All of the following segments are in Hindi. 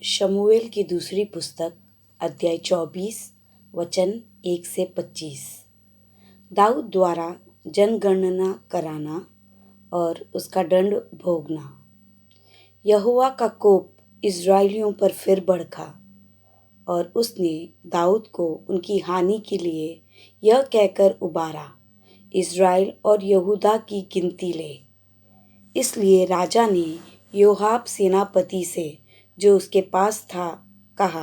शमूएल की दूसरी पुस्तक अध्याय 24 वचन 1 से 25। दाऊद द्वारा जनगणना कराना और उसका दंड भोगना। यहोवा का कोप इस्राएलियों पर फिर भड़का और उसने दाऊद को उनकी हानि के लिए यह कहकर उबारा, इस्राएल और यहूदा की गिनती ले। इसलिए राजा ने योआब सेनापति से, जो उसके पास था, कहा,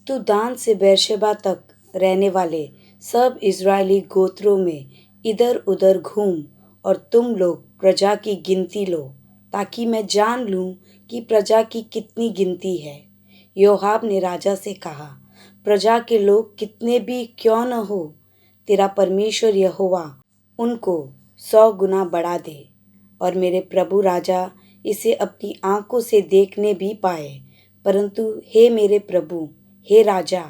तू दान से बेर्शेबा तक रहने वाले सब इज़राइली गोत्रों में इधर उधर घूम और तुम लोग प्रजा की गिनती लो, ताकि मैं जान लूं कि प्रजा की कितनी गिनती है। योआब ने राजा से कहा, प्रजा के लोग कितने भी क्यों न हो, तेरा परमेश्वर यहोवा उनको 100 गुना बढ़ा दे और मेरे प्रभु राजा इसे अपनी आंखों से देखने भी पाए। परंतु हे मेरे प्रभु, हे राजा,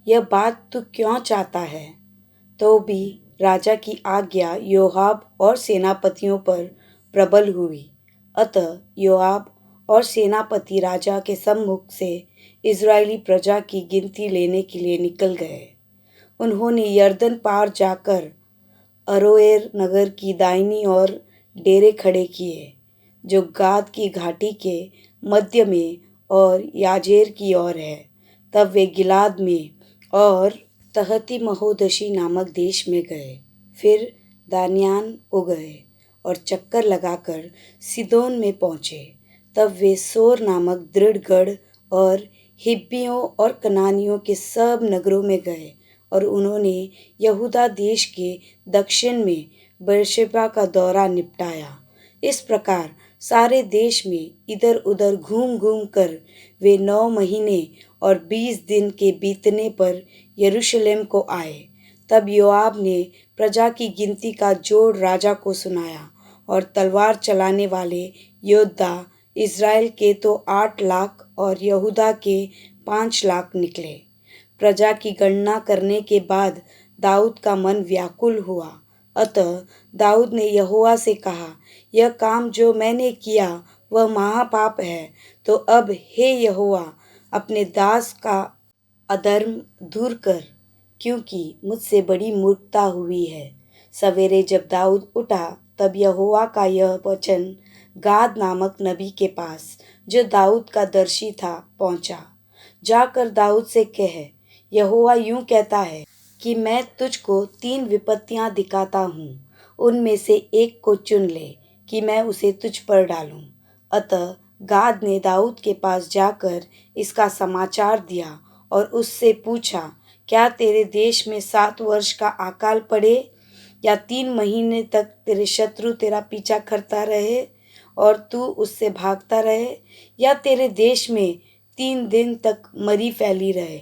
यह बात तू क्यों चाहता है? तो भी राजा की आज्ञा योआब और सेनापतियों पर प्रबल हुई। अतः योआब और सेनापति राजा के सम्मुख से इज़राइली प्रजा की गिनती लेने के लिए निकल गए। उन्होंने यरदन पार जाकर अरोएर नगर की दाहिनी ओर डेरे खड़े किए, जो गाद की घाटी के मध्य में और याजेर की ओर है। तब वे गिलाद में और तहती महोदशी नामक देश में गए। फिर दान्यान को गए और चक्कर लगाकर सिदोन में पहुँचे। तब वे सोर नामक दृढ़ गढ़ और हिब्बियों और कनानियों के सब नगरों में गए और उन्होंने यहूदा देश के दक्षिण में बेर्शेबा का दौरा निपटाया। इस प्रकार सारे देश में इधर उधर घूम घूम कर वे 9 महीने और 20 दिन के बीतने पर यरूशलेम को आए। तब योआब ने प्रजा की गिनती का जोड़ राजा को सुनाया और तलवार चलाने वाले योद्धा इज़राइल के तो 8 लाख और यहूदा के 5 लाख निकले। प्रजा की गणना करने के बाद दाऊद का मन व्याकुल हुआ। अतः दाऊद ने यहोवा से कहा, यह काम जो मैंने किया वह महापाप है। तो अब हे यहोवा, अपने दास का अधर्म दूर कर, क्योंकि मुझसे बड़ी मूर्खता हुई है। सवेरे जब दाऊद उठा, तब यहोवा का यह वचन गाद नामक नबी के पास, जो दाऊद का दर्शी था, पहुंचा। जाकर दाऊद से कह, यहोवा यूं कहता है कि मैं तुझको 3 विपत्तियां दिखाता हूँ, उनमें से एक को चुन ले कि मैं उसे तुझ पर डालूं। अतः गाद ने दाऊद के पास जाकर इसका समाचार दिया और उससे पूछा, क्या तेरे देश में 7 वर्ष का अकाल पड़े या 3 महीने तक तेरे शत्रु तेरा पीछा करता रहे और तू उससे भागता रहे, या तेरे देश में 3 दिन तक मरी फैली रहे?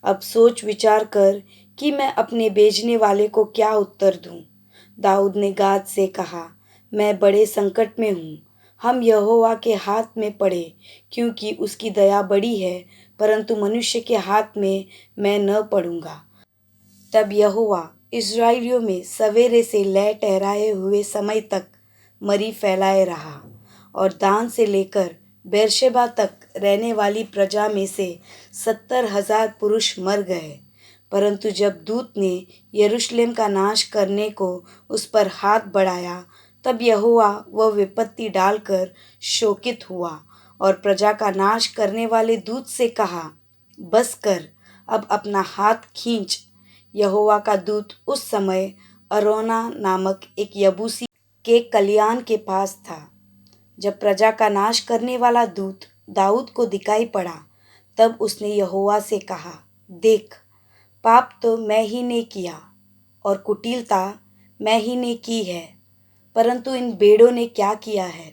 अब सोच विचार कर कि मैं अपने भेजने वाले को क्या उत्तर दूं। दाऊद ने गाद से कहा, मैं बड़े संकट में हूँ, हम यहोवा के हाथ में पड़े, क्योंकि उसकी दया बड़ी है, परंतु मनुष्य के हाथ में मैं न पड़ूंगा। तब यहोवा इस्राएलियों में सवेरे से लय ठहराए हुए समय तक मरी फैलाए रहा और दान से लेकर बेर्शेबा तक रहने वाली प्रजा में से 70,000 पुरुष मर गए। परंतु जब दूत ने यरूशलेम का नाश करने को उस पर हाथ बढ़ाया, तब यहोवा वह विपत्ति डालकर शोकित हुआ और प्रजा का नाश करने वाले दूत से कहा, बस कर, अब अपना हाथ खींच। यहोवा का दूत उस समय अरोना नामक एक यबूसी के कल्याण के पास था। जब प्रजा का नाश करने वाला दूत दाऊद को दिखाई पड़ा, तब उसने यहोवा से कहा, देख, पाप तो मैं ही ने किया और कुटिलता मैं ही ने की है, परंतु इन भेड़ों ने क्या किया है?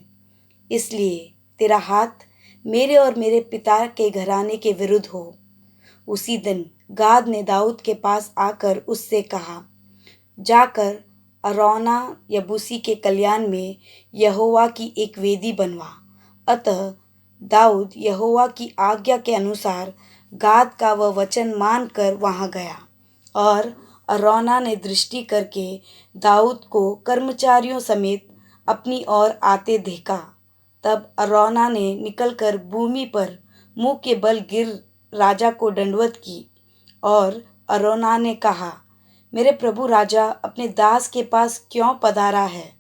इसलिए तेरा हाथ मेरे और मेरे पिता के घराने के विरुद्ध हो। उसी दिन गाद ने दाऊद के पास आकर उससे कहा, जाकर अरौना यबूसी के कल्याण में यहोवा की एक वेदी बनवा। अतः दाऊद यहोवा की आज्ञा के अनुसार गाद का वह वचन मानकर वहाँ गया और अरौना ने दृष्टि करके दाऊद को कर्मचारियों समेत अपनी ओर आते देखा। तब अरौना ने निकलकर भूमि पर मुंह के बल गिर राजा को दंडवत की। और अरौना ने कहा, मेरे प्रभु राजा अपने दास के पास क्यों पधारा है?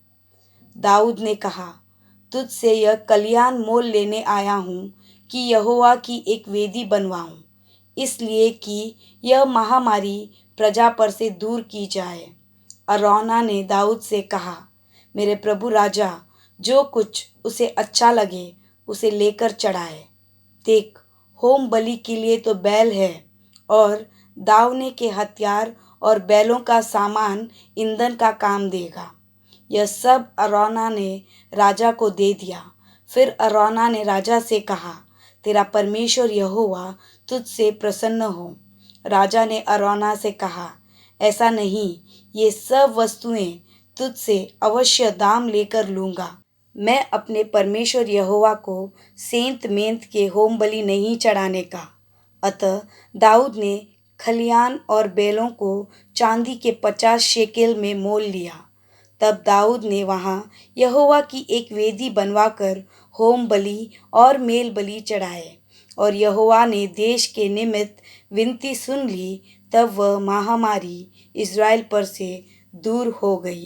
दाऊद ने कहा, तुझसे यह कल्याण मोल लेने आया हूँ कि यहोवा की एक वेदी बनवाऊं, इसलिए कि यह महामारी प्रजा पर से दूर की जाए। अरौना ने दाऊद से कहा, मेरे प्रभु राजा जो कुछ उसे अच्छा लगे उसे लेकर चढ़ाए। देख, होम बलि के लिए तो बैल है, और दावने के हथियार और बैलों का सामान ईंधन का काम देगा। यह सब अरौना ने राजा को दे दिया। फिर अरौना ने राजा से कहा, तेरा परमेश्वर यहोवा तुझसे प्रसन्न हो। राजा ने अरौना से कहा, ऐसा नहीं, ये सब वस्तुएं तुझसे अवश्य दाम लेकर लूँगा। मैं अपने परमेश्वर यहोवा को सेंत मेंत के होम बलि नहीं चढ़ाने का। अतः दाऊद ने खलियान और बैलों को चांदी के 50 शेकेल में मोल लिया। तब दाऊद ने वहाँ यहोवा की एक वेदी बनवाकर होम बलि और मेल बलि चढ़ाए। और यहोवा ने देश के निमित्त विनती सुन ली। तब वह महामारी इज़राइल पर से दूर हो गई।